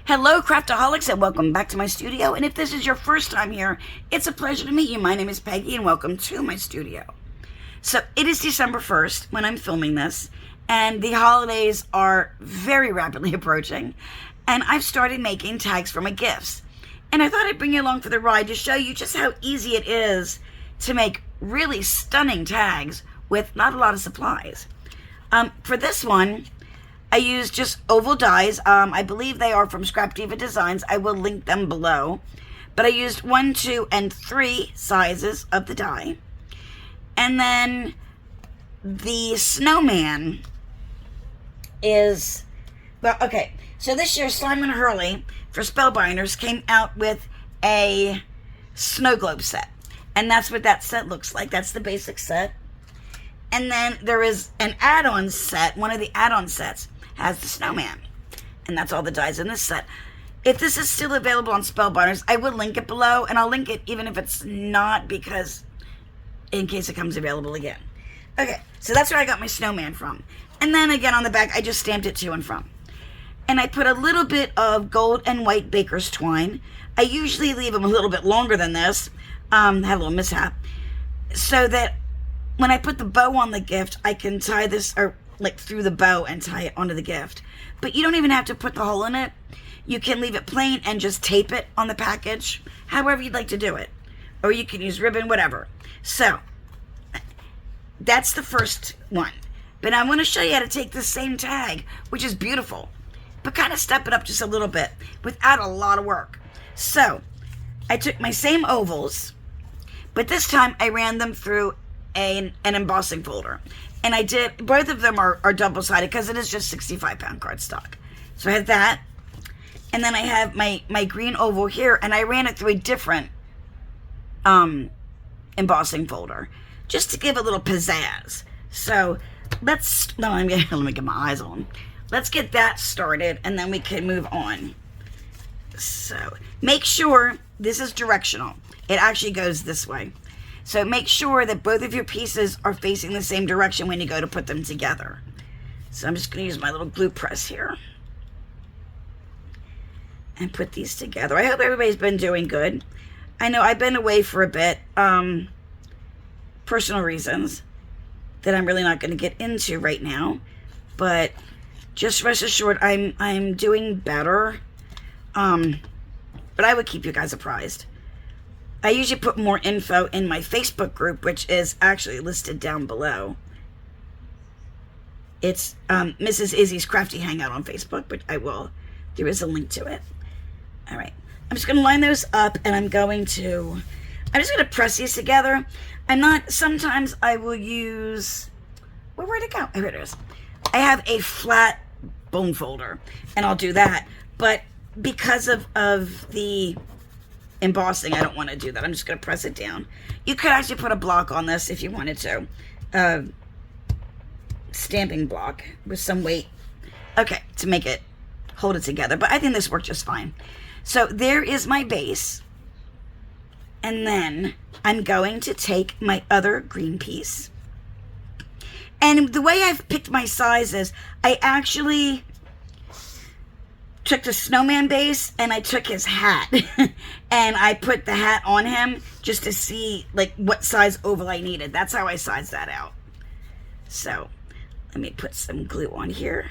Hello, Craftaholics, and welcome back to my studio. And if this is your first time here, it's a pleasure to meet you. My name is Peggy, and welcome to my studio. So it is December 1st when I'm filming this, and the holidays are very rapidly approaching. And I've started making tags for my gifts. And I thought I'd bring you along for the ride to show you just how easy it is to make really stunning tags with not a lot of supplies. For this one, I used just oval dies. I believe they are from Scrap Diva Designs. I will link them below. But I used 1, 2, and 3 sizes of the die. And then the snowman is, well, okay. So this year, Simon Hurley for Spellbinders came out with a snow globe set. And that's what that set looks like. That's the basic set. And then there is an add-on set. One of the add-on sets has the snowman. And that's all the dies in this set. If this is still available on Spellbinders, I will link it below. And I'll link it even if it's not, because in case it comes available again. Okay, so that's where I got my snowman from. And then again on the back, I just stamped it to and from. And I put a little bit of gold and white baker's twine. I usually leave them a little bit longer than this. Had a little mishap. So that when I put the bow on the gift, I can tie this, or like through the bow and tie it onto the gift. But you don't even have to put the hole in it. You can leave it plain and just tape it on the package, however you'd like to do it. Or you can use ribbon, whatever. So, that's the first one. But I want to show you how to take this same tag, which is beautiful, but kind of step it up just a little bit without a lot of work. So, I took my same ovals, but this time I ran them through an embossing folder. And I did, both of them are double-sided because it is just 65-pound cardstock. So I have that. And then I have my green oval here, and I ran it through a different embossing folder just to give a little pizzazz. So let me get my eyes on. Let's get that started, and then we can move on. So make sure this is directional. It actually goes this way. So make sure that both of your pieces are facing the same direction when you go to put them together. So I'm just going to use my little glue press here and put these together. I hope everybody's been doing good. I know I've been away for a bit, personal reasons that I'm really not going to get into right now, but just rest assured I'm doing better. But I would keep you guys apprised. I usually put more info in my Facebook group, which is actually listed down below. It's Mrs. Izzy's Crafty Hangout on Facebook, but there is a link to it. All right. I'm just going to line those up, and I'm just going to press these together. Sometimes I will use, where'd it go? Oh, here it is. I have a flat bone folder, and I'll do that. But because of the embossing, I don't want to do that. I'm just going to press it down. You could actually put a block on this if you wanted to. Stamping block with some weight. Okay, to make it hold it together. But I think this worked just fine. So there is my base. And then I'm going to take my other green piece. And the way I've picked my sizes, I actually took the snowman base and I took his hat and I put the hat on him just to see like what size oval I needed. That's how I sized that out. So let me put some glue on here.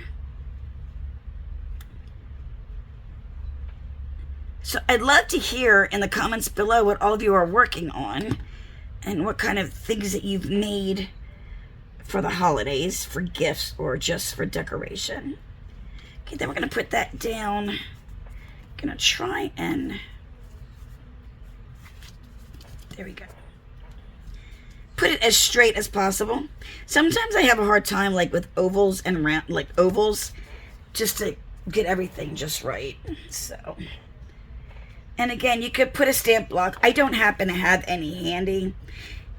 So I'd love to hear in the comments below what all of you are working on and what kind of things that you've made for the holidays, for gifts, or just for decoration. Okay, then we're going to put that down. I'm going to try and, there we go. Put it as straight as possible. Sometimes I have a hard time like with ovals and round, like ovals, just to get everything just right. So, and again, you could put a stamp block. I don't happen to have any handy.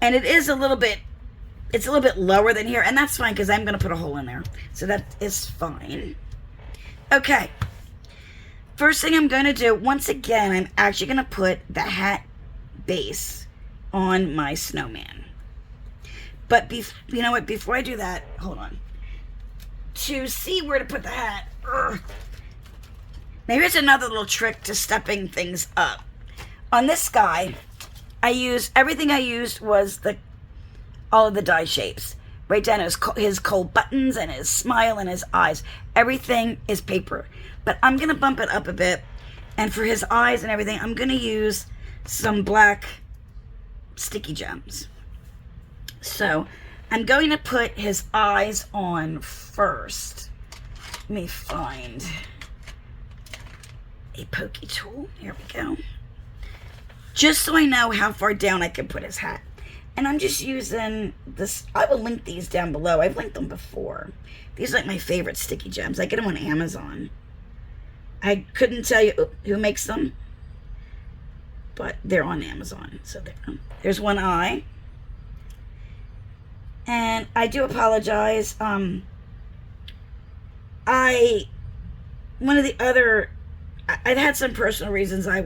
And it is a little bit, it's a little bit lower than here, and that's fine because I'm going to put a hole in there. So that is fine. Okay, first thing I'm going to do, once again, I'm actually going to put the hat base on my snowman. But, you know what, before I do that, hold on. To see where to put the hat, Now here's another little trick to stepping things up. On this guy, everything I used was all of the die shapes. Right down his cold buttons and his smile and his eyes. Everything is paper. But I'm going to bump it up a bit. And for his eyes and everything, I'm going to use some black sticky gems. So I'm going to put his eyes on first. Let me find a pokey tool. Here we go. Just so I know how far down I can put his hat. And I'm just using this. I will link these down below. I've linked them before. These are like my favorite sticky gems. I get them on Amazon. I couldn't tell you who makes them, but they're on Amazon. So there's one eye. And I do apologize. I've had some personal reasons I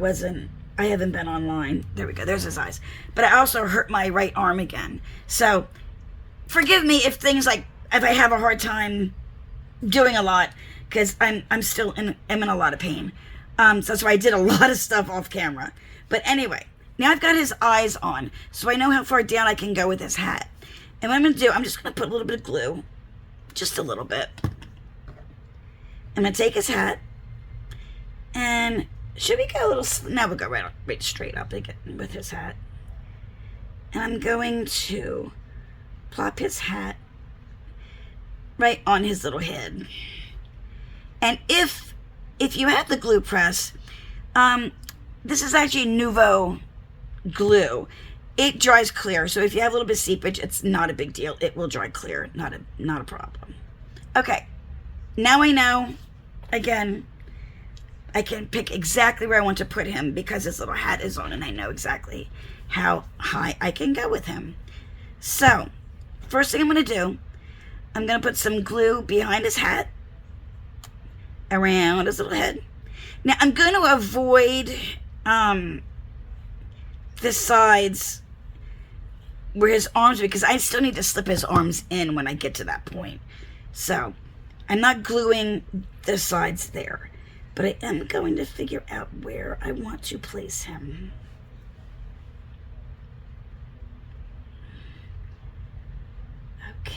haven't been online. There we go. There's his eyes. But I also hurt my right arm again. So forgive me if I have a hard time doing a lot, because I'm still in a lot of pain. So that's why I did a lot of stuff off camera. But anyway, now I've got his eyes on, so I know how far down I can go with his hat. And what I'm going to do, I'm just going to put a little bit of glue, just a little bit. I'm going to take his hat, and should we go a little, now we'll go right straight up again with his hat. And I'm going to plop his hat right on his little head. And if you have the glue press, this is actually Nouveau glue. It dries clear, so if you have a little bit of seepage, it's not a big deal. It will dry clear, not a problem. Okay, now I know, again, I can pick exactly where I want to put him because his little hat is on, and I know exactly how high I can go with him. So, first thing I'm going to do, I'm going to put some glue behind his hat, around his little head. Now, I'm going to avoid the sides where his arms are, because I still need to slip his arms in when I get to that point. So, I'm not gluing the sides there, but I am going to figure out where I want to place him. Okay.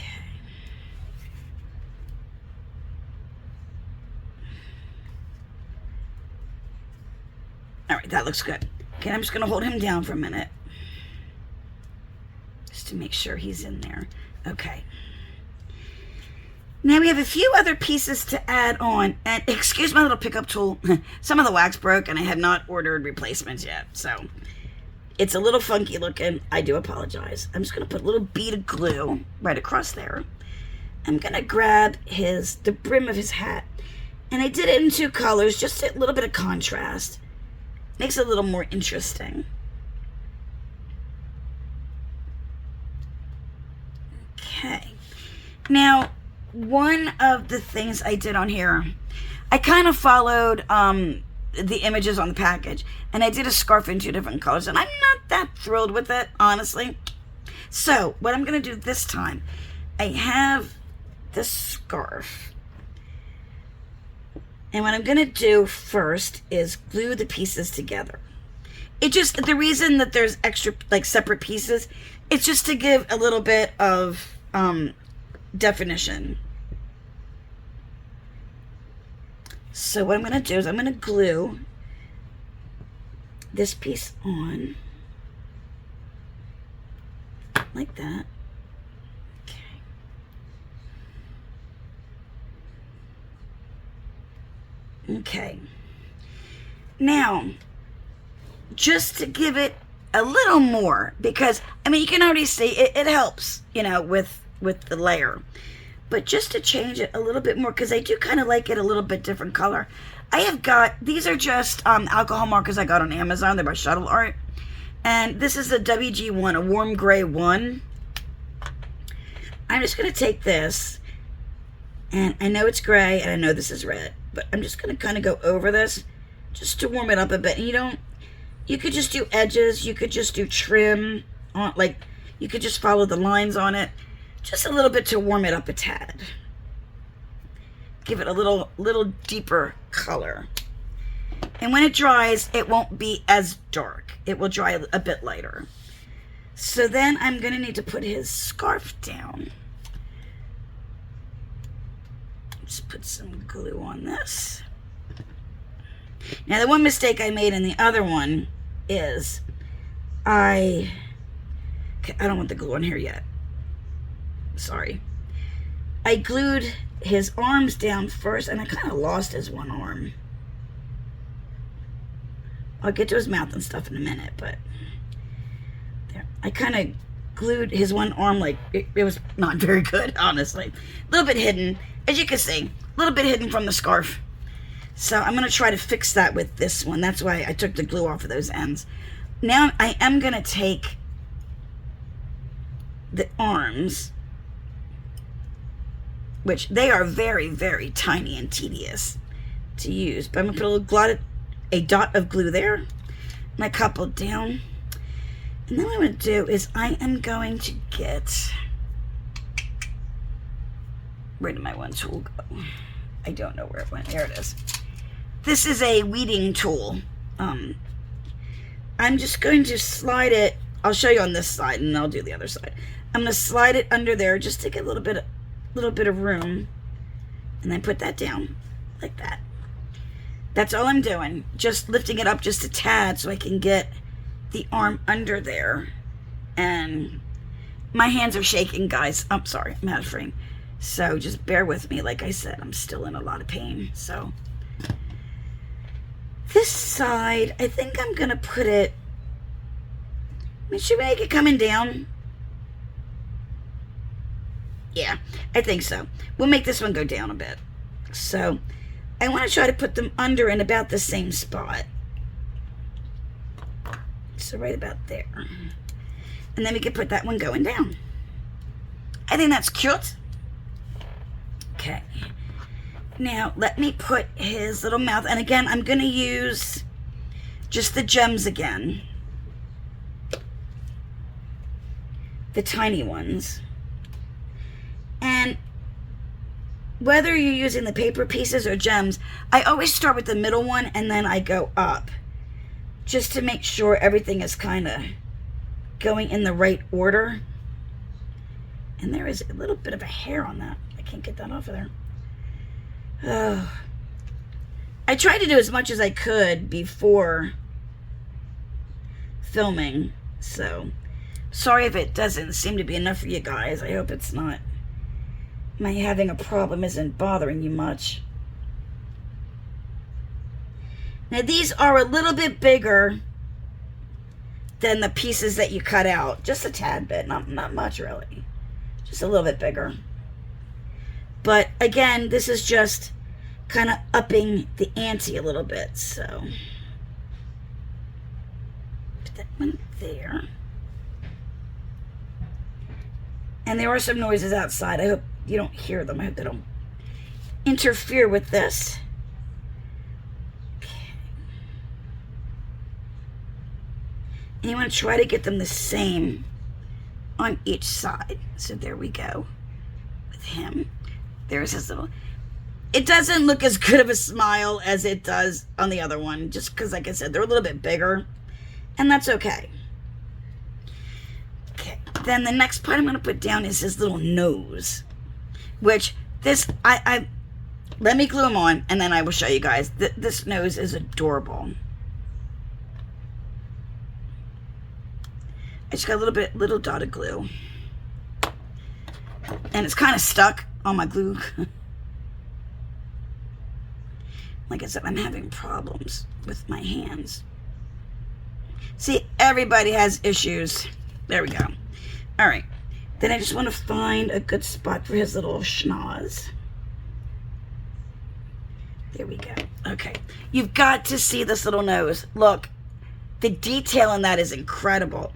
All right, that looks good. Okay, I'm just going to hold him down for a minute, just to make sure he's in there. Okay. Now we have a few other pieces to add on. And excuse my little pickup tool. Some of the wax broke, and I have not ordered replacements yet. So it's a little funky looking. I do apologize. I'm just going to put a little bead of glue right across there. I'm going to grab the brim of his hat. And I did it in 2 colors, just a little bit of contrast. Makes it a little more interesting. Okay. Now, one of the things I did on here, I kind of followed the images on the package, and I did a scarf in 2 different colors, and I'm not that thrilled with it, honestly. So, what I'm going to do this time, I have this scarf. And what I'm going to do first is glue the pieces together. The reason that there's extra, separate pieces, it's just to give a little bit of definition. So what I'm going to do is I'm going to glue this piece on, like that. Okay. Now, just to give it a little more, because, you can already see it helps, with the layer. But just to change it a little bit more, because I do kind of like it a little bit different color. These are just alcohol markers I got on Amazon. They're by Shuttle Art. And this is a WG1, a warm gray 1. I'm just going to take this, and I know it's gray, and I know this is red. But I'm just going to kind of go over this just to warm it up a bit. And you could just do edges. You could just do trim. You could just follow the lines on it. Just a little bit to warm it up a tad. Give it a little deeper color. And when it dries, it won't be as dark. It will dry a bit lighter. So then I'm going to need to put his scarf down. Just put some glue on this. Now, the one mistake I made in the other one is I don't want the glue on here yet. Sorry. I glued his arms down first, and I kind of lost his one arm. I'll get to his mouth and stuff in a minute, but there. I kind of glued his one arm like it was not very good, honestly. A little bit hidden, as you can see, a little bit hidden from the scarf. So I'm going to try to fix that with this one. That's why I took the glue off of those ends. Now I am going to take the arms, which they are very, very tiny and tedious to use. But I'm going to put a dot of glue there, and a couple down. And then what I'm going to do is I am going to get... Where did my one tool go? I don't know where it went. There it is. This is a weeding tool. I'm just going to slide it. I'll show you on this side, and I'll do the other side. I'm going to slide it under there just to get a little bit of room, and then put that down like that. That's all I'm doing. Just lifting it up just a tad so I can get the arm under there. And my hands are shaking, guys. I'm sorry, I'm out of frame. So just bear with me. Like I said, I'm still in a lot of pain. So this side, I think I'm going to put it... Should we make it coming down? Yeah, I think so. We'll make this one go down a bit. So I want to try to put them under in about the same spot. So right about there. And then we can put that one going down. I think that's cute. Okay. Now let me put his little mouth. And again, I'm going to use just the gems again. The tiny ones. And whether you're using the paper pieces or gems, I always start with the middle one and then I go up, just to make sure everything is kind of going in the right order. And there is a little bit of a hair on that. I can't get that off of there. Oh. I tried to do as much as I could before filming, so sorry if it doesn't seem to be enough for you guys. I hope it's not. My having a problem isn't bothering you much. Now these are a little bit bigger than the pieces that you cut out. Just a tad bit, not much really. Just a little bit bigger. But again, this is just kind of upping the ante a little bit, so. Put that one there. And there are some noises outside. I hope you don't hear them. I hope they don't interfere with this. Okay. And you want to try to get them the same on each side. So there we go with him. There's his little... It doesn't look as good of a smile as it does on the other one, just because, like I said, they're a little bit bigger. And that's okay. Okay. Then the next part I'm going to put down is his little nose. Which, this, let me glue him on, and then I will show you guys. This nose is adorable. I just got a little dot of glue. And it's kind of stuck on my glue. Like I said, I'm having problems with my hands. See, everybody has issues. There we go. All right. Then I just want to find a good spot for his little schnoz. There we go. Okay. You've got to see this little nose. Look, the detail in that is incredible.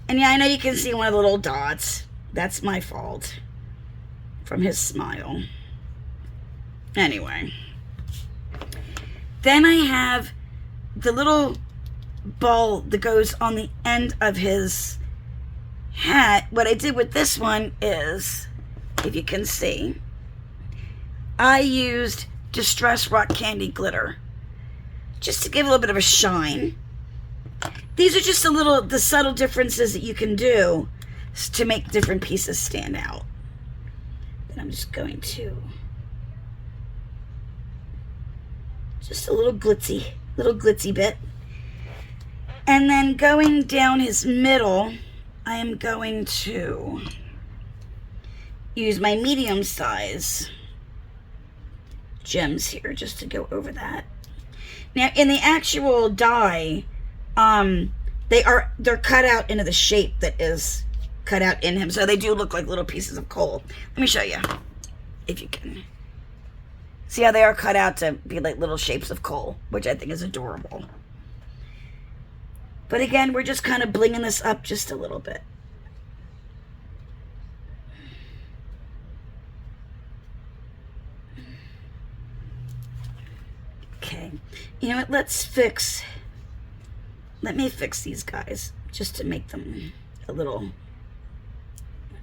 And yeah, I know you can see one of the little dots. That's my fault. From his smile. Anyway. Then I have the little ball that goes on the end of his hat. What I did with this one is, if you can see, I used Distress Rock Candy glitter just to give a little bit of a shine. These are just the subtle differences that you can do to make different pieces stand out. And I'm just going to, just a little glitzy bit. And then going down his middle, I am going to use my medium size gems here just to go over that. Now in the actual die, they're cut out into the shape that is cut out in him, so they do look like little pieces of coal. Let me show you, if you can. See how they are cut out to be like little shapes of coal, which I think is adorable. But again, we're just kind of blinging this up just a little bit. Okay, you know what, let me fix these guys just to make them a little,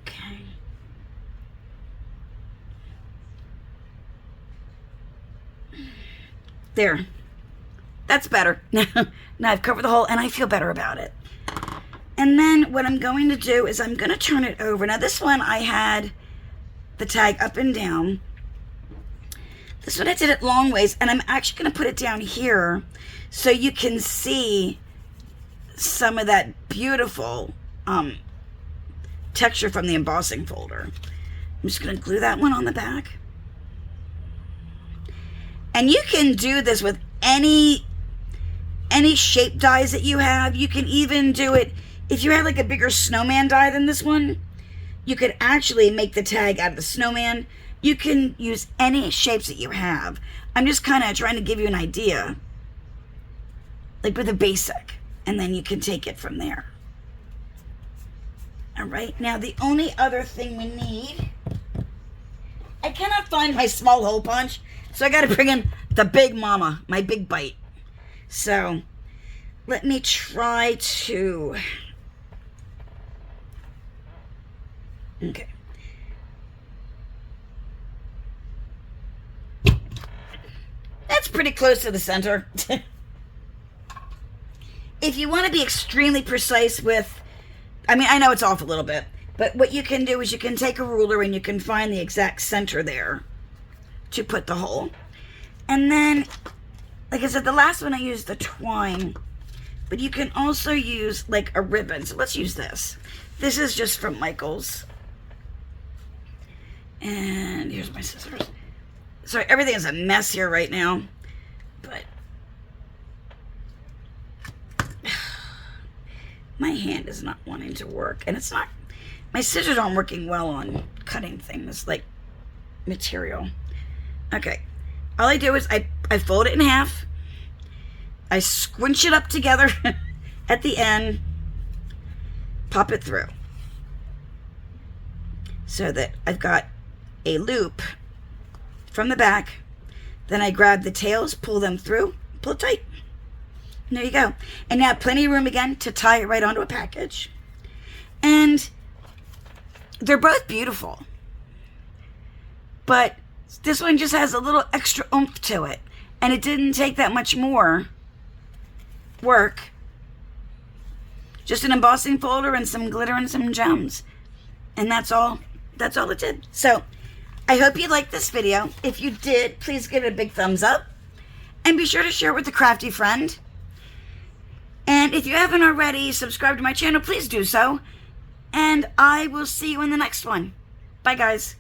okay. There, that's better. Now I've covered the hole and I feel better about it. And then what I'm going to do is I'm going to turn it over. Now this one I had the tag up and down. This one I did it long ways, and I'm actually going to put it down here so you can see some of that beautiful texture from the embossing folder. I'm just going to glue that one on the back. And you can do this with any shape dies that you have. You can even do it if you have like a bigger snowman die than this one. You could actually make the tag out of the snowman. You can use any shapes that you have. I'm just kind of trying to give you an idea, like with a basic, and then you can take it from there. All right, now the only other thing we need, I cannot find my small hole punch, so I got to bring in the big mama, my big bite. So let me try to, okay. That's pretty close to the center. If you want to be extremely precise with, I mean, I know it's off a little bit, but what you can do is you can take a ruler and you can find the exact center there to put the hole. And then, like I said, the last one I used the twine, but you can also use like a ribbon. So let's use this. This is just from Michael's. And here's my scissors. Sorry, everything is a mess here right now, but my hand is not wanting to work, and it's not, my scissors aren't working well on cutting things like material. Okay, all I do is I fold it in half, I squinch it up together at the end, pop it through so that I've got a loop from the back. Then I grab the tails, pull them through, pull it tight. And there you go. And now plenty of room again to tie it right onto a package. And they're both beautiful, but this one just has a little extra oomph to it, and it didn't take that much more work. Just an embossing folder and some glitter and some gems, and that's all it did. So I hope you liked this video. If you did, please give it a big thumbs up. And be sure to share it with a crafty friend. And if you haven't already subscribed to my channel, please do so. And I will see you in the next one. Bye, guys.